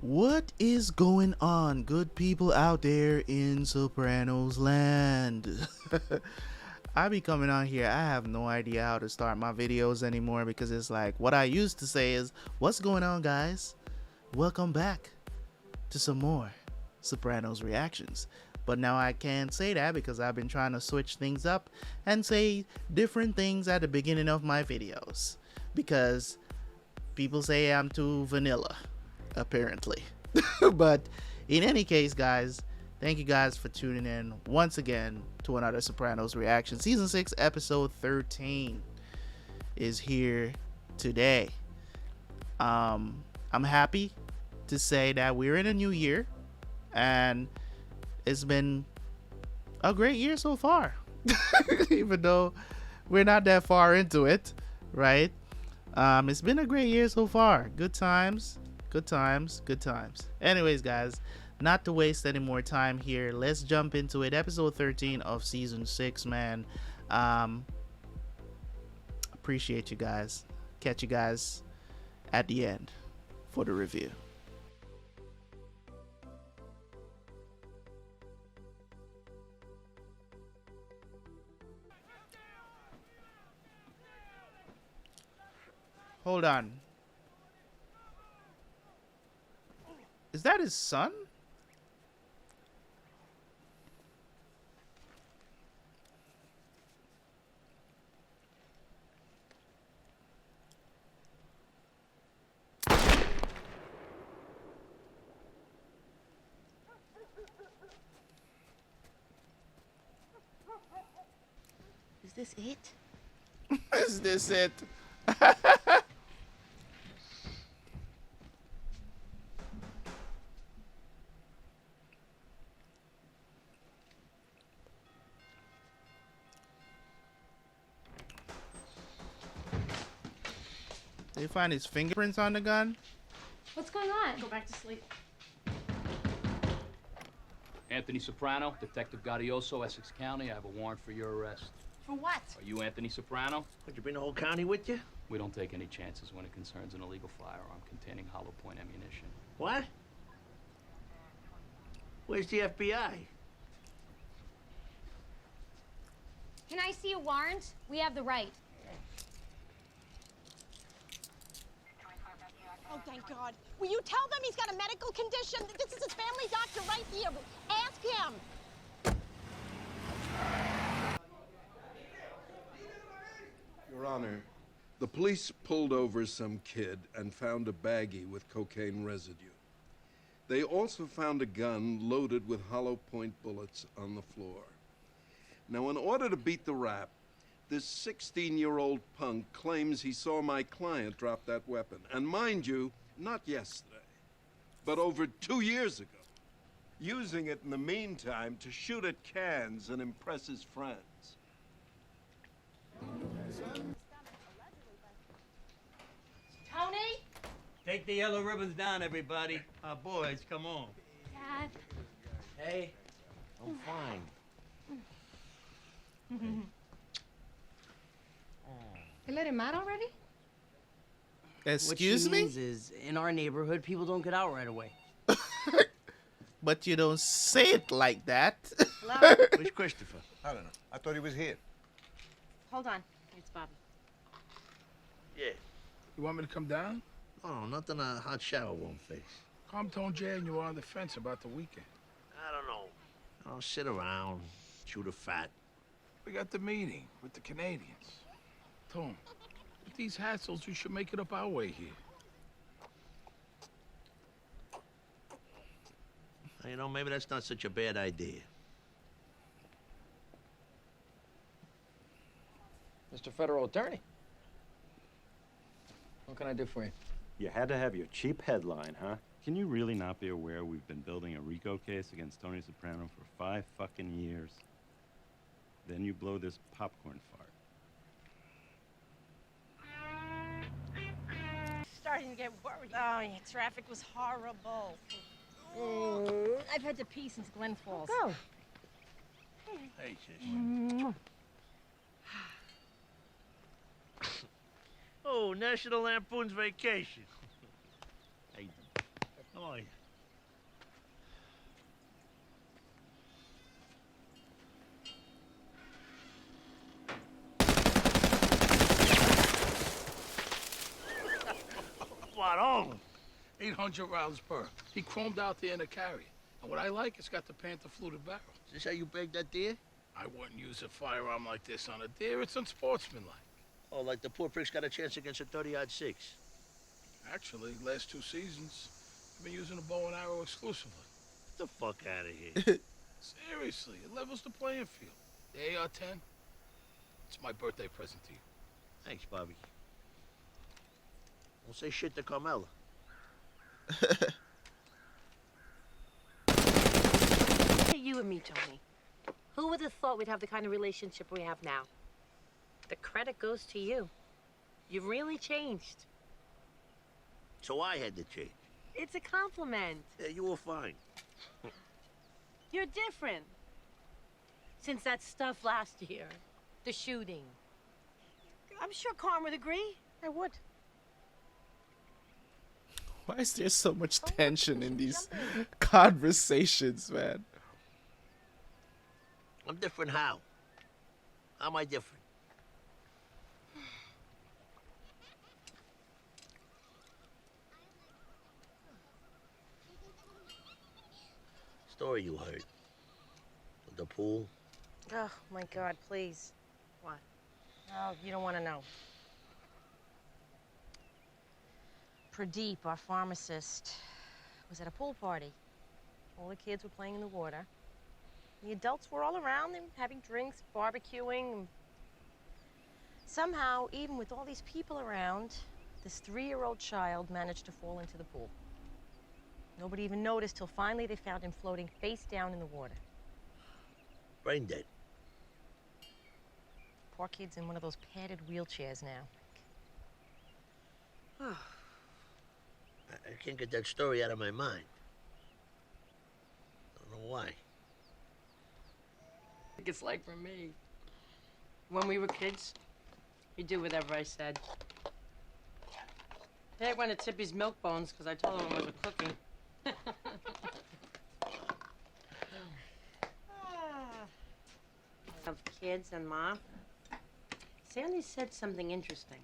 What is going on, good people out there in Sopranos land? I be coming on here, I have no idea how to start my videos anymore because it's like what I used to say is, what's going on, guys? Welcome back to some more Sopranos reactions. But now I can't say that because I've been trying to switch things up and say different things at the beginning of my videos because people say I'm too vanilla, apparently. But in any case, guys, thank you guys for tuning in once again to another Sopranos reaction. Season 6 episode 13 is here today. I'm happy to say that we're in a new year and it's been a great year so far. Even though we're not that far into it, right? It's been a great year so far. Good times, good times, good times. Anyways, guys, not to waste any more time here, let's jump into it. Episode 13 of season 6, man. Appreciate you guys. Catch you guys at the end for the review. Hold on. Is that his son? Is this it? Is this it? They find his fingerprints on the gun? What's going on? Go back to sleep. Anthony Soprano, Detective Gaudioso, Essex County. I have a warrant for your arrest. For what? Are you Anthony Soprano? Would you bring the whole county with you? We don't take any chances when it concerns an illegal firearm containing hollow point ammunition. What? Where's the FBI? Can I see a warrant? We have the right. Oh, thank God. Will you tell them he's got a medical condition? This is his family doctor right here. Ask him. Your Honor, the police pulled over some kid and found a baggie with cocaine residue. They also found a gun loaded with hollow point bullets on the floor. Now, in order to beat the rap, this 16-year-old punk claims he saw my client drop that weapon. And mind you, not yesterday, but over 2 years ago, using it in the meantime to shoot at cans and impress his friends. Tony? Take the yellow ribbons down, everybody. Boys, come on. Dad. Hey, I'm fine. You let him out already? Excuse What she me? means is, in our neighborhood, people don't get out right away. But you don't say it like that. Hello? Where's Christopher? I don't know. I thought he was here. Hold on. It's Bobby. Yeah. You want me to come down? Oh, nothing a hot shower won't fix. Calm tone Jay and you were on the fence about the weekend. I don't know. I'll sit around, chew the fat. We got the meeting with the Canadians. Tom, with these hassles, we should make it up our way here. You know, maybe that's not such a bad idea. Mr. Federal Attorney. What can I do for you? You had to have your cheap headline, huh? Can you really not be aware we've been building a RICO case against Tony Soprano for 5 fucking years? Then you blow this popcorn fart. Starting to get worried. Oh, yeah, traffic was horrible. I've had to pee since Glen Falls. Go. Hey, Shish. Oh, National Lampoon's Vacation. Hey, Oh, yeah. Varón. 800 rounds per. He chromed out the inner carry. And what I like, it's got the Panther fluted barrel. Is this how you bag that deer? I wouldn't use a firearm like this on a deer. It's unsportsmanlike. Oh, like the poor prick's got a chance against a 30-06. Actually, last 2 seasons, I've been using a bow and arrow exclusively. Get the fuck out of here. Seriously, it levels the playing field. The AR-10, it's my birthday present to you. Thanks, Bobby. Don't say shit to Carmela. Hey, you and me, Tony. Who would have thought we'd have the kind of relationship we have now? The credit goes to you. You've really changed. So I had to change. It's a compliment. Yeah, you were fine. You're different. Since that stuff last year, the shooting. I'm sure Carm would agree. I would. Why is there so much tension in these conversations, man? I'm different how? How am I different? Story you heard. With the pool. Oh, my God, please. What? Oh, you don't want to know. Pradeep, our pharmacist, was at a pool party. All the kids were playing in the water. The adults were all around them, having drinks, barbecuing. Somehow, even with all these people around, this 3-year-old child managed to fall into the pool. Nobody even noticed till finally they found him floating face down in the water. Brain dead. Poor kid's in one of those padded wheelchairs now. I can't get that story out of my mind. Don't know why. I think it's like for me. When we were kids, he'd do whatever I said. Dad went to Tippy's milk bones because I told him I wasn't cooking. Of kids and Mom, Sandy said something interesting.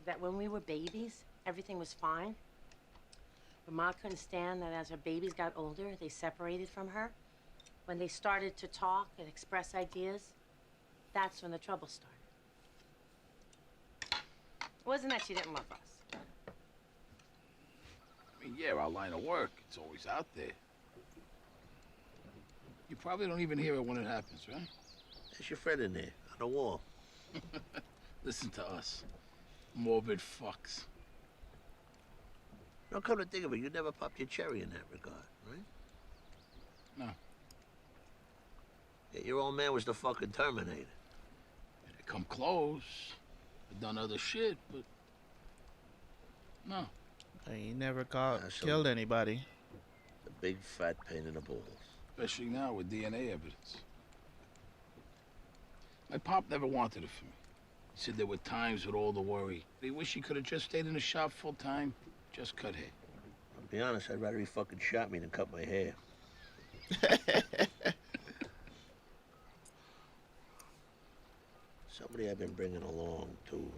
That when we were babies, everything was fine. But Ma couldn't stand that as her babies got older, they separated from her. When they started to talk and express ideas, that's when the trouble started. It wasn't that she didn't love us. I mean, yeah, our line of work, it's always out there. You probably don't even hear it when it happens, right? There's your friend in there, on the wall. Listen to us. Morbid fucks. Now, come to think of it, you never popped your cherry in that regard, right? No. Yeah, your old man was the fucking Terminator. They come close. I've done other shit, but... No. He never killed anybody. The big fat pain in the balls. Especially now with DNA evidence. My pop never wanted it for me. He said there were times with all the worry. He wished he could have just stayed in the shop full time, just cut hair. I'll be honest, I'd rather he fucking shot me than cut my hair. Somebody I've been bringing along to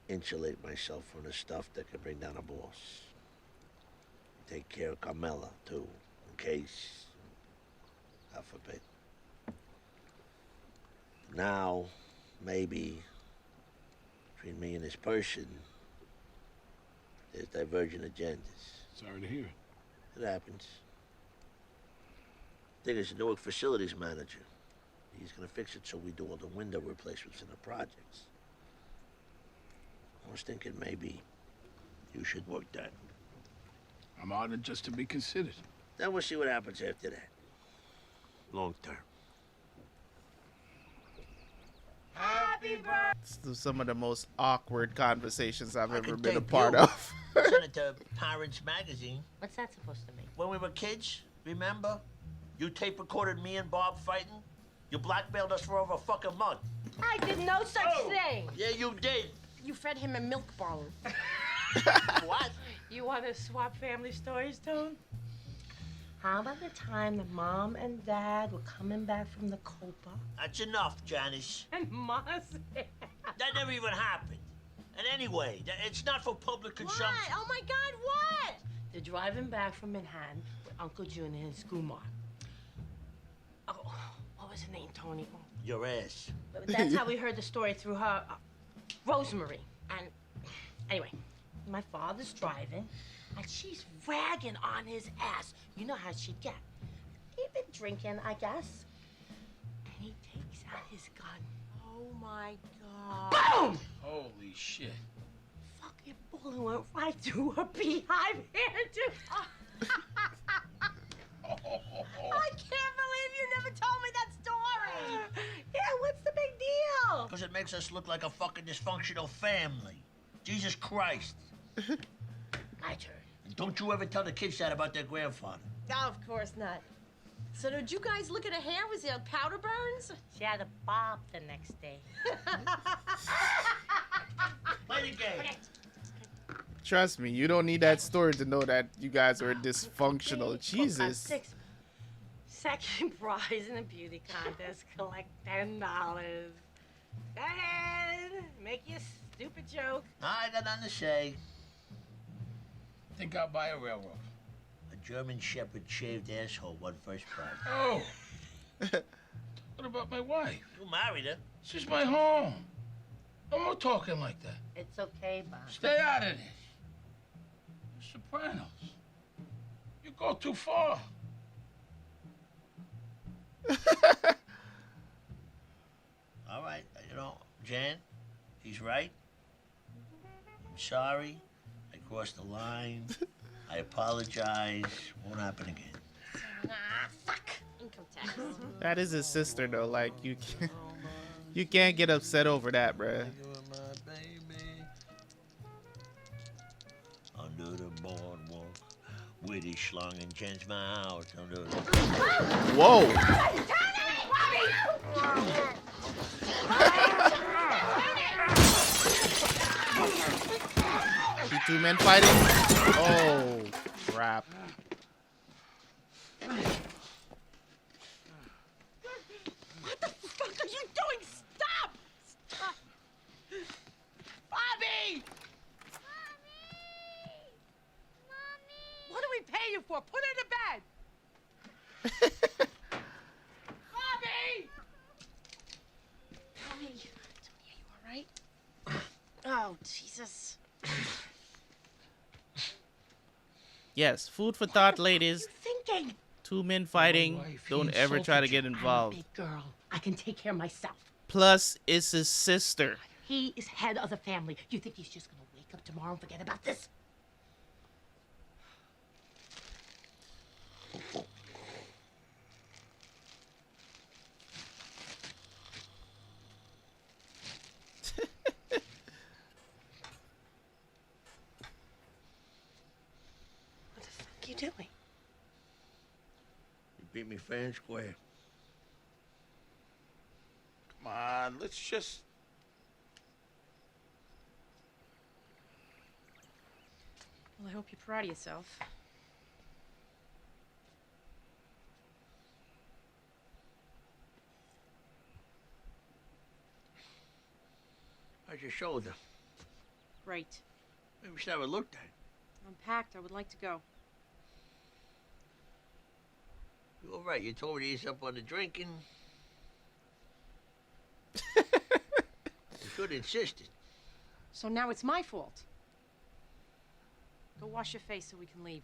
insulate myself from the stuff that could bring down a boss. Take care of Carmela, too, in case, God forbid. Now, maybe, between me and this person, there's divergent agendas. Sorry to hear it. It happens. Thing is, the Newark facilities manager, he's gonna fix it so we do all the window replacements in the projects. I was thinking maybe you should work that. I'm honored just to be considered. Then we'll see what happens after that. Long term. Happy birthday! It's some of the most awkward conversations I've ever can been a thank part you. of. Sent it to Parents Magazine. What's that supposed to mean? When we were kids, remember? You tape recorded me and Bob fighting. You blackmailed us for over a fucking month. I did no such thing! Yeah, you did. You fed him a milk bone. What? You want to swap family stories, Tone? How about the time that Mom and Dad were coming back from the Copa? That's enough, Janice. And Ma said... That never even happened. And anyway, it's not for public consumption. What? Oh, my God, what? They're driving back from Manhattan with Uncle June and his Kumar. Oh, what was her name, Tony? Your ass. But that's how we heard the story through her, Rosemary. And anyway, my father's driving, and she's ragging on his ass. You know how she'd get. He'd been drinking, I guess. And he takes out his gun. Oh, my God. Boom! Holy shit. Fucking bullet went right through her beehive hair, dude. I can't believe you never told me that story. Yeah, what's the big deal? Because it makes us look like a fucking dysfunctional family. Jesus Christ. My turn. And don't you ever tell the kids that about their grandfather. No, of course not. So did you guys look at her hair? Was there powder burns? She had a bob the next day. Play the game. Trust me, you don't need that story to know that you guys are dysfunctional. Jesus. Six. Second prize in the beauty contest. Collect $10. Go ahead. Make your stupid joke. I got nothing to say. Think I'll buy a railroad. A German Shepherd shaved asshole won first prize. Oh. What about my wife? You married her. This is my home. No more talking like that. It's okay, Bob. Stay out of this. The Sopranos. You go too far. All right, Jan, he's right. I'm sorry. I crossed the line. I apologize. Won't happen again. Fuck. Income tax. That is his sister though. Like you can't get upset over that, bruh. Under the boardwalk, with his schlong and Jen's mouth. Under the... Whoa. The two men fighting? Oh, crap. What the fuck are you doing? Stop! Stop! Bobby! What do we pay you for? Put her to bed! Bobby! Tony, are you all right? Oh, Jesus. Yes, food for thought, ladies. Thinking. Two men fighting. Don't ever try to get I'm a involved. big girl. I can take care of myself. Plus, it's his sister. He is head of the family. You think he's just gonna wake up tomorrow and forget about this? What the fuck are you doing? You beat me fair and square. Come on, let's just... Well, I hope you're proud of yourself. How's your shoulder? Great. Maybe we should have a look at it. I'm packed. I would like to go. You're all right. You told me to ease up on the drinking. You should have insisted. So now it's my fault. Go wash your face so we can leave.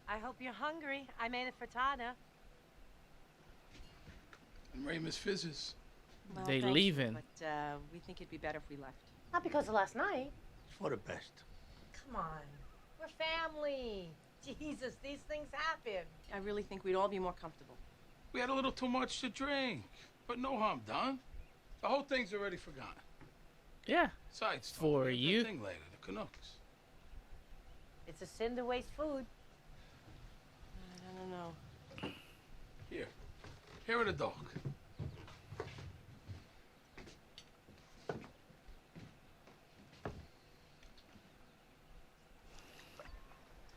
I hope you're hungry. I made a frittata. And Ramus fizzes. Well, They thank you, leaving. But we think it'd be better if we left. Not because of last night. It's for the best. Come on. We're family. Jesus, these things happen. I really think we'd all be more comfortable. We had a little too much to drink, but no harm done. The whole thing's already forgotten. Yeah. Besides, For Tony, you. that thing later, the Canucks. It's a sin to waste food. I don't know. Here are the dog.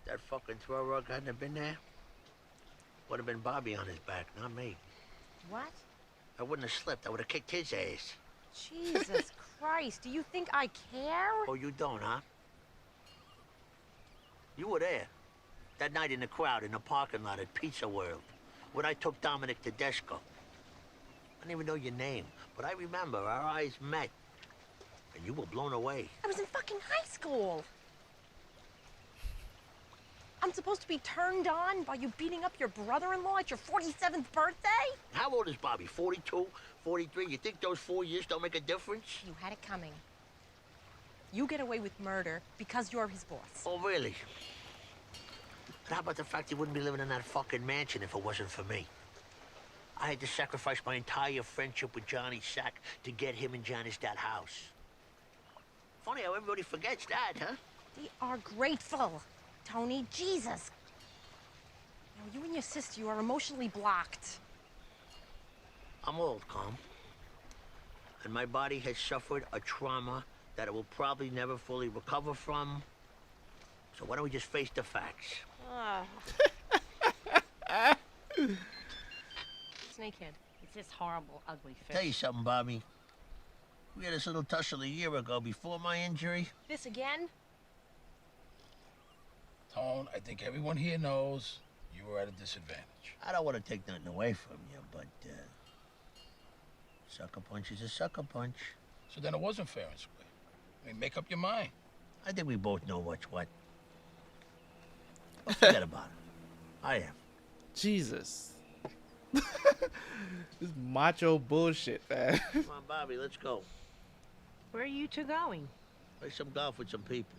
That fucking throw rug hadn't have been there, would have been Bobby on his back, not me. What? I wouldn't have slipped. I would have kicked his ass. Jesus Christ, do you think I care? Oh, you don't, huh? You were there. That night in the crowd in the parking lot at Pizza World, when I took Dominic Tedesco. I didn't even know your name, but I remember our eyes met. And you were blown away. I was in fucking high school. I'm supposed to be turned on by you beating up your brother-in-law at your 47th birthday? How old is Bobby? 42? 43? You think those 4 years don't make a difference? You had it coming. You get away with murder because you're his boss. Oh, really? And how about the fact he wouldn't be living in that fucking mansion if it wasn't for me? I had to sacrifice my entire friendship with Johnny Sack to get him and Janice that house. Funny how everybody forgets that, huh? They are grateful, Tony. Jesus. Now, you and your sister, you are emotionally blocked. I'm old, Calm. And my body has suffered a trauma that it will probably never fully recover from. So why don't we just face the facts? Snakehead. It's this horrible, ugly fish. Tell you something, Bobby. We had this little tussle a year ago before my injury. This again? Tone, I think everyone here knows you were at a disadvantage. I don't want to take nothing away from you, but sucker punch is a sucker punch. So then it wasn't fair and square. I mean, make up your mind. I think we both know what's what. Well, forget about it. I am. Jesus. This macho bullshit, man. Come on, Bobby, let's go. Where are you two going? Play some golf with some people.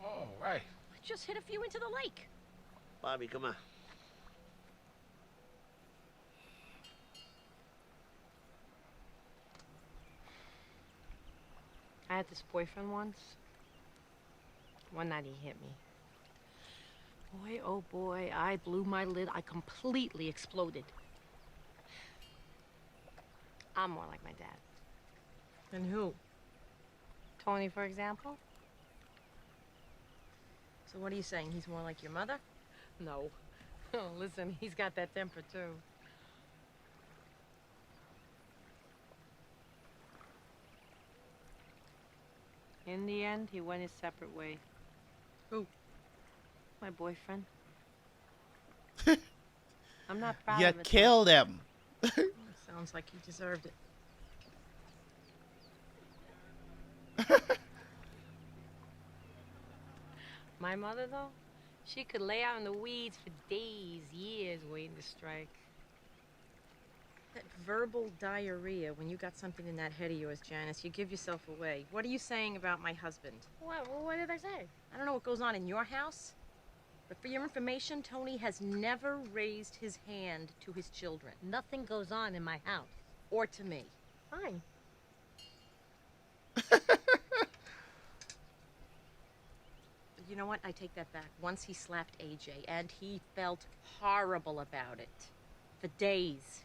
Oh, right. I just hit a few into the lake. Bobby, come on. I had this boyfriend once. One night he hit me. Boy, oh boy, I blew my lid. I completely exploded. I'm more like my dad. And who? Tony, for example? So what are you saying? He's more like your mother? No. Oh, listen, he's got that temper, too. In the end, he went his separate way. Who? My boyfriend. I'm not proud You of it. killed him. Sounds like he deserved it. My mother, though, she could lay out in the weeds for days, years, waiting to strike. That verbal diarrhea, when you got something in that head of yours, Janice, you give yourself away. What are you saying about my husband? What did I say? I don't know what goes on in your house, but for your information, Tony has never raised his hand to his children. Nothing goes on in my house. Or to me. Fine. You know what? I take that back. Once he slapped AJ, and he felt horrible about it. For days.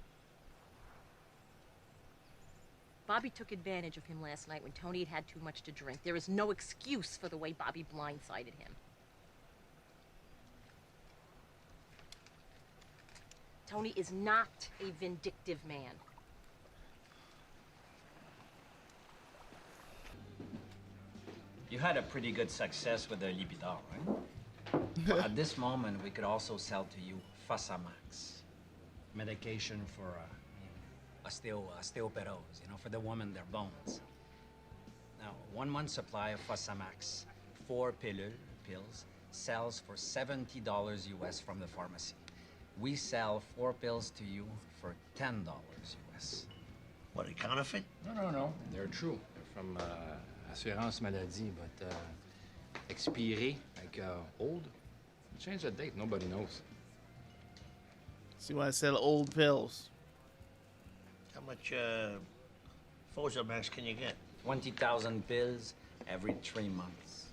Bobby took advantage of him last night when Tony had had too much to drink. There is no excuse for the way Bobby blindsided him. Tony is not a vindictive man. You had a pretty good success with the Lipitor, right? At this moment, we could also sell to you Fosamax, medication for osteoperos, you know, for the women, their bones. Now, 1 month supply of Fosamax, 4 pills, sells for $70 US from the pharmacy. We sell 4 pills to you for $10 US. What, a counterfeit? No. They're true. They're from Assurance Maladie, but expiré, like old. Change the date, nobody knows. So you want to sell old pills? How much Fosamax can you get? 20,000 pills every 3 months.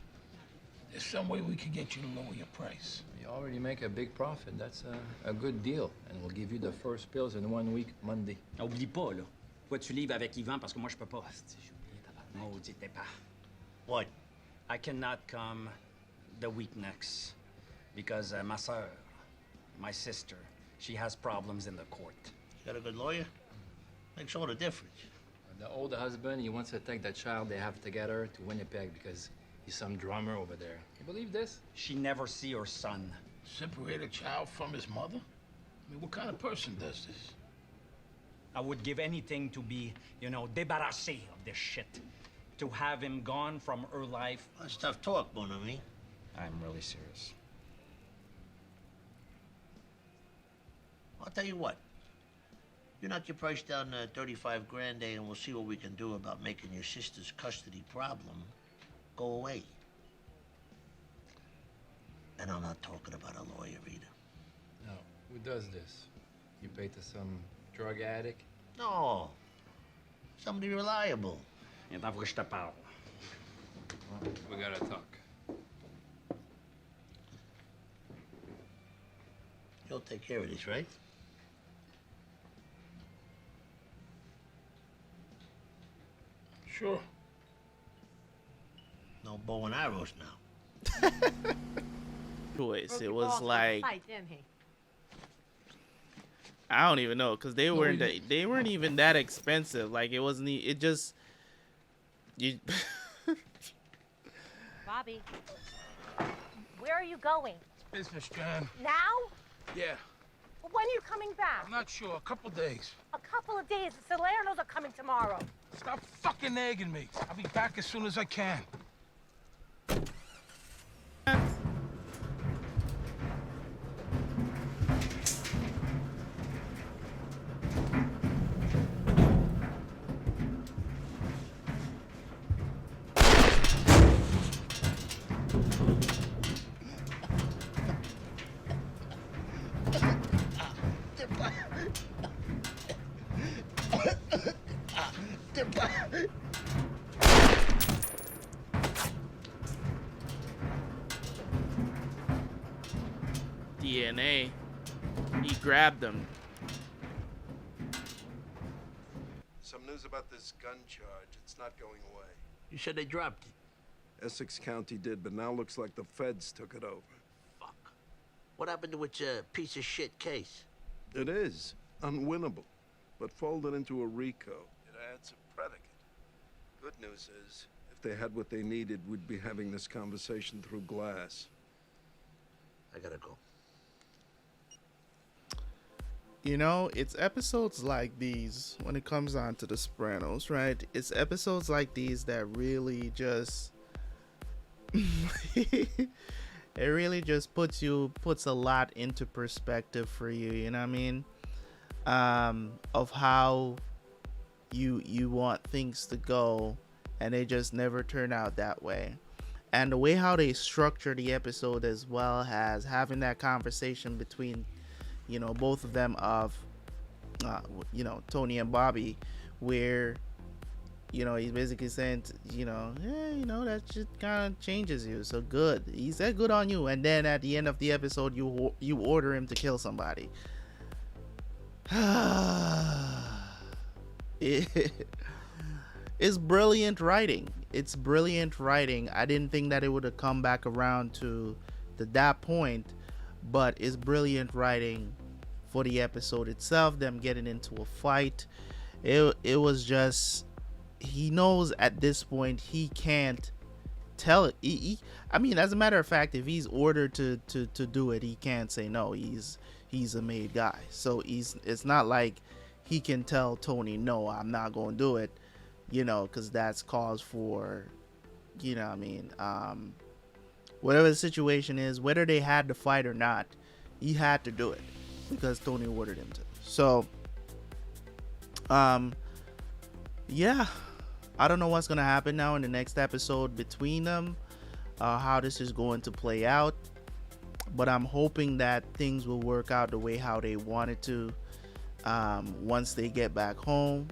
There's some way we could get you to lower your price. You already make a big profit. That's a good deal. And we'll give you the first pills in 1 week, Monday. Oublie pas, là. Toi, tu livres avec Yvan parce que moi, je peux pas. J'ai oublié ta maudit départ. What? I cannot come the week next because ma sœur, my sister, she has problems in the court. You got a good lawyer? Makes all the difference. The old husband, he wants to take the child they have together to Winnipeg because he's some drummer over there. You believe this? She never see her son. Separate a child from his mother? I mean, what kind of person does this? I would give anything to be, you know, débarrassé of this shit. To have him gone from her life. That's tough talk, mon ami. I'm really serious. I'll tell you what. You knock your price down 35 grand, and we'll see what we can do about making your sister's custody problem go away. And I'm not talking about a lawyer either. No. Who does this? You pay to some drug addict? No. Somebody reliable. Et t'en veux que je te parle. Well, we gotta talk. You'll take care of this, right? Sure. No bow and arrows now. Choice. It was like didn't he? I don't even know because they weren't even that expensive. Like it wasn't. It just you. Bobby, where are you going? Business, Jan. Now? Yeah. When are you coming back? I'm not sure. A couple days. A couple of days. The Salernos are coming tomorrow. Stop fucking nagging me. I'll be back as soon as I can. DNA. He grabbed them. Some news about this gun charge. It's not going away. You said they dropped it. Essex County did, but now looks like the feds took it over. Fuck. What happened to its piece of shit case? It is unwinnable, but folded into a RICO. It adds a predicate. Good news is, if they had what they needed, we'd be having this conversation through glass. I gotta go. You know, it's episodes like these when it comes on to the Sopranos, right? It's episodes like these that really just it really just puts a lot into perspective for you, you know what I mean? Of how you want things to go and they just never turn out that way. And the way how they structure the episode as well as having that conversation between, you know, both of them of, you know, Tony and Bobby, where, you know, he's basically saying, you know, yeah, you know, that shit kind of changes you. So good. He said good on you. And then at the end of the episode, you order him to kill somebody. It's brilliant writing. It's brilliant writing. I didn't think that it would have come back around to that point, but it's brilliant writing for the episode itself. Them getting into a fight. It was just, he knows at this point he can't tell it. I mean, as a matter of fact, if he's ordered to do it, he can't say no. He's a made guy, so it's not like he can tell Tony, no, I'm not going to do it, you know, because that's cause for, you know what I mean, whatever the situation is, whether they had to fight or not, he had to do it because Tony ordered him to. So yeah, I don't know what's gonna happen now in the next episode between them, how this is going to play out, but I'm hoping that things will work out the way how they wanted to once they get back home.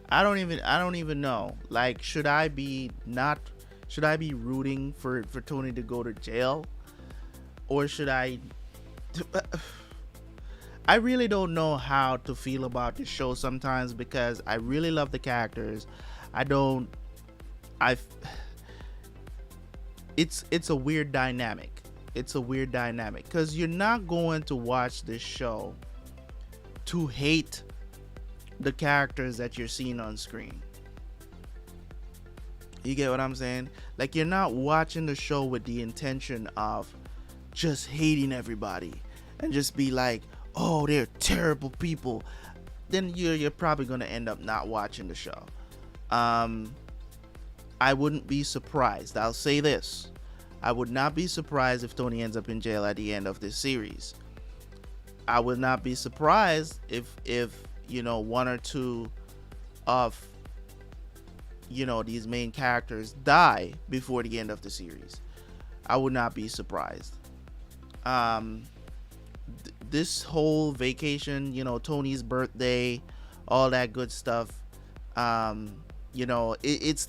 I don't even know, like, should I Should I be rooting for Tony to go to jail, or should I really don't know how to feel about this show sometimes, because I really love the characters. It's a weird dynamic. It's a weird dynamic because you're not going to watch this show to hate the characters that you're seeing on screen. You get what I'm saying? Like, you're not watching the show with the intention of just hating everybody and just be like, oh, they're terrible people. Then you're probably going to end up not watching the show. I wouldn't be surprised. I'll say this. I would not be surprised if Tony ends up in jail at the end of this series. I would not be surprised if you know, one or two of, you know, these main characters die before the end of the series. I would not be surprised. This whole vacation, you know, Tony's birthday, all that good stuff, you know, it's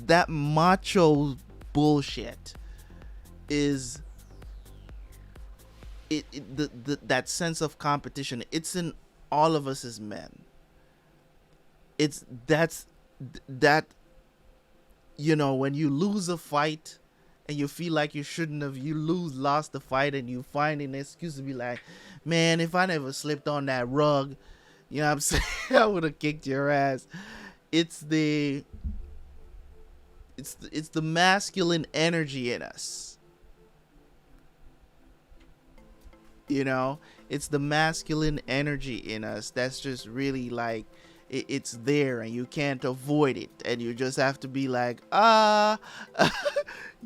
that macho bullshit is that sense of competition. It's in all of us as men. That, you know, when you lose a fight and you feel like you shouldn't have, lost the fight, and you find an excuse to be like, man, if I never slipped on that rug, you know what I'm saying, I would have kicked your ass. It's the masculine energy in us. You know, it's the masculine energy in us that's just really like, it's there and you can't avoid it, and you just have to be like,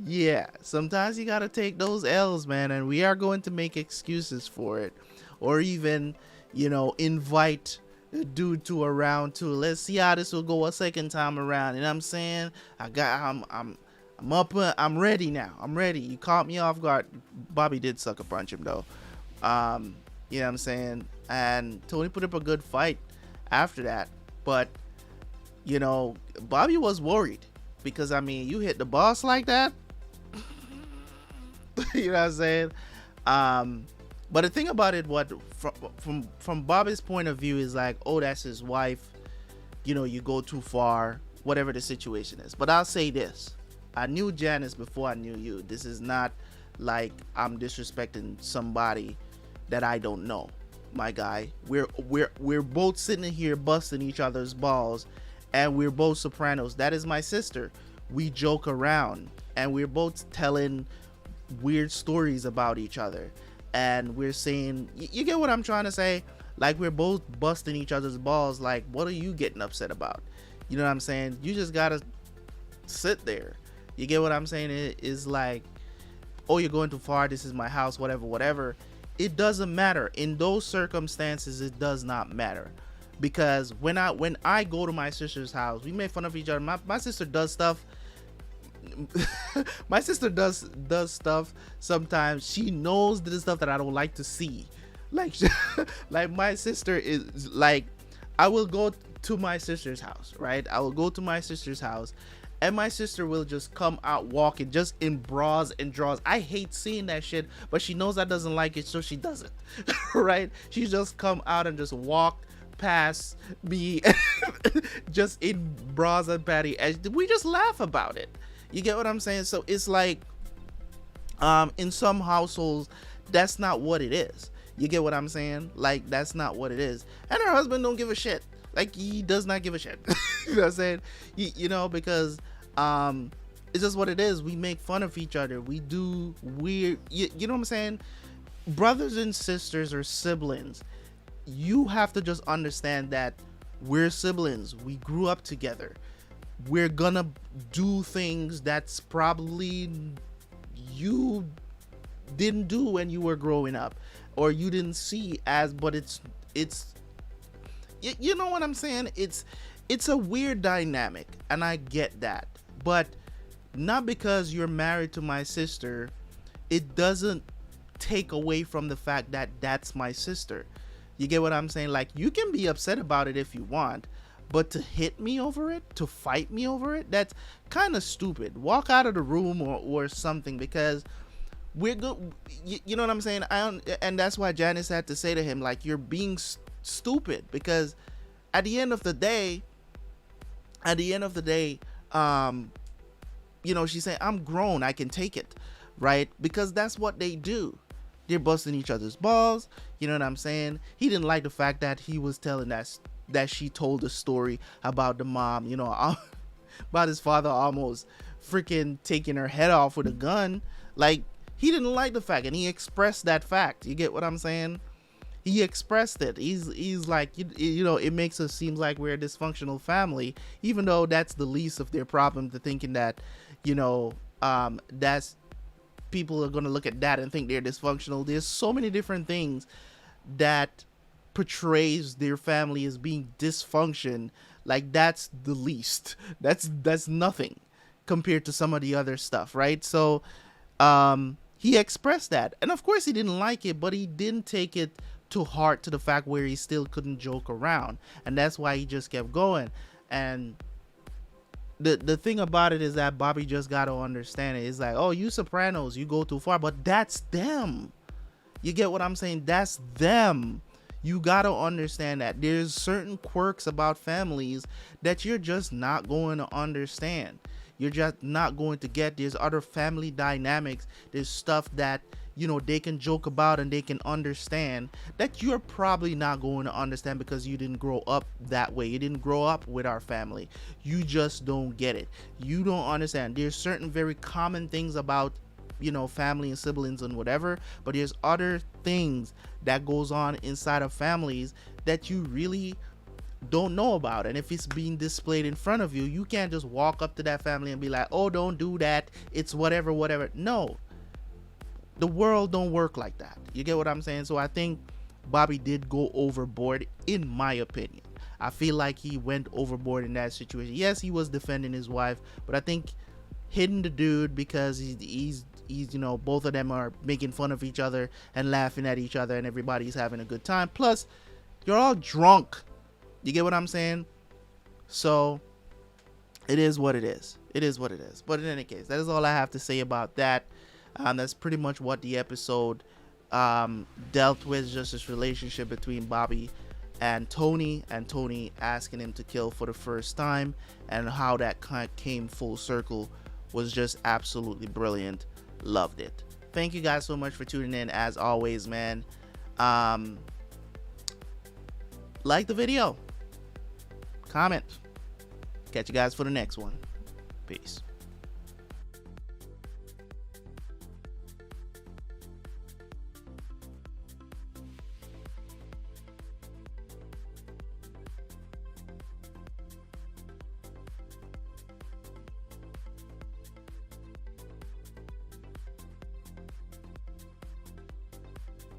yeah, sometimes you gotta take those L's, man, and we are going to make excuses for it, or even, you know, invite a dude to a round two. Let's see how this will go a second time around. You know what I'm saying? I'm up, I'm ready now. I'm ready. You caught me off guard. Bobby did sucker punch him though. You know what I'm saying? And Tony put up a good fight after that, but you know, Bobby was worried because, I mean, you hit the boss like that. You know what I'm saying? But the thing about it, what from Bobby's point of view is like, oh, that's his wife, you know, you go too far, whatever the situation is. But I'll say this, I knew Janice before I knew you. This is not like I'm disrespecting somebody that I don't know. My guy, we're both sitting here busting each other's balls, and we're both Sopranos. That is my sister. We joke around, and we're both telling weird stories about each other, and we're saying, you get what I'm trying to say? Like, we're both busting each other's balls. Like, what are you getting upset about? You know what I'm saying? You just gotta sit there. You get what I'm saying? It is like, oh, you're going too far, this is my house, whatever. It doesn't matter. In those circumstances, it does not matter. Because when I go to my sister's house, we make fun of each other. My sister does stuff. My sister does stuff sometimes. She knows the stuff that I don't like to see. Like, like my sister is like, I will go to my sister's house, right? I will go to my sister's house, and my sister will just come out walking just in bras and drawers. I hate seeing that shit, but she knows I doesn't like it, so she does it. Right? She just come out and just walk past me just in bras and panty, and we just laugh about it. You get what I'm saying? So it's like, in some households, that's not what it is. You get what I'm saying? Like, that's not what it is. And her husband don't give a shit. Like, he does not give a shit. You know what I'm saying? You know, because it's just what it is. We make fun of each other. We do weird, you know what I'm saying? Brothers and sisters or siblings, you have to just understand that we're siblings. We grew up together. We're gonna do things that's probably you didn't do when you were growing up, or you didn't see as, but it's you know what I'm saying? It's a weird dynamic, and I get that. But not because you're married to my sister, it doesn't take away from the fact that that's my sister. You get what I'm saying? Like, you can be upset about it if you want, but to hit me over it, to fight me over it, that's kind of stupid. Walk out of the room or something, because we're good. You know what I'm saying? And that's why Janice had to say to him, like, you're being stupid, because at the end of the day, you know, she's saying, I'm grown, I can take it, right? Because that's what they do. They're busting each other's balls. You know what I'm saying? He didn't like the fact that he was telling that she told a story about the mom, you know, about his father almost freaking taking her head off with a gun. Like, he didn't like the fact, and he expressed that fact. You get what I'm saying? He expressed it. He's like, you know, it makes us seem like we're a dysfunctional family, even though that's the least of their problem, to thinking that, you know, that's, people are going to look at that and think they're dysfunctional. There's so many different things that portrays their family as being dysfunction. Like, that's the least. That's nothing compared to some of the other stuff, right? So he expressed that, and of course he didn't like it, but he didn't take it to heart, to the fact where he still couldn't joke around, and that's why he just kept going. And the thing about it is that Bobby just got to understand it. It's like, oh, you Sopranos, you go too far, but that's them. You get what I'm saying? That's them. You got to understand that there's certain quirks about families that you're just not going to understand. You're just not going to get. There's other family dynamics. There's stuff that, you know, they can joke about and they can understand that you're probably not going to understand, because you didn't grow up that way. You didn't grow up with our family. You just don't get it. You don't understand. There's certain very common things about, you know, family and siblings and whatever, but there's other things that goes on inside of families that you really don't know about. And if it's being displayed in front of you, you can't just walk up to that family and be like, oh, don't do that, it's whatever. No, the world don't work like that. You get what I'm saying? So I think Bobby did go overboard, in my opinion. I feel like he went overboard in that situation. Yes, he was defending his wife, but I think hitting the dude because he's you know, both of them are making fun of each other and laughing at each other, and everybody's having a good time. Plus, you're all drunk. You get what I'm saying? So it is what it is. It is what it is. But in any case, that is all I have to say about that. That's pretty much what the episode dealt with, just this relationship between Bobby and Tony asking him to kill for the first time, and how that kind of came full circle was just absolutely brilliant. Loved it. Thank you guys so much for tuning in, as always, man. Like the video, comment. Catch you guys for the next one. Peace.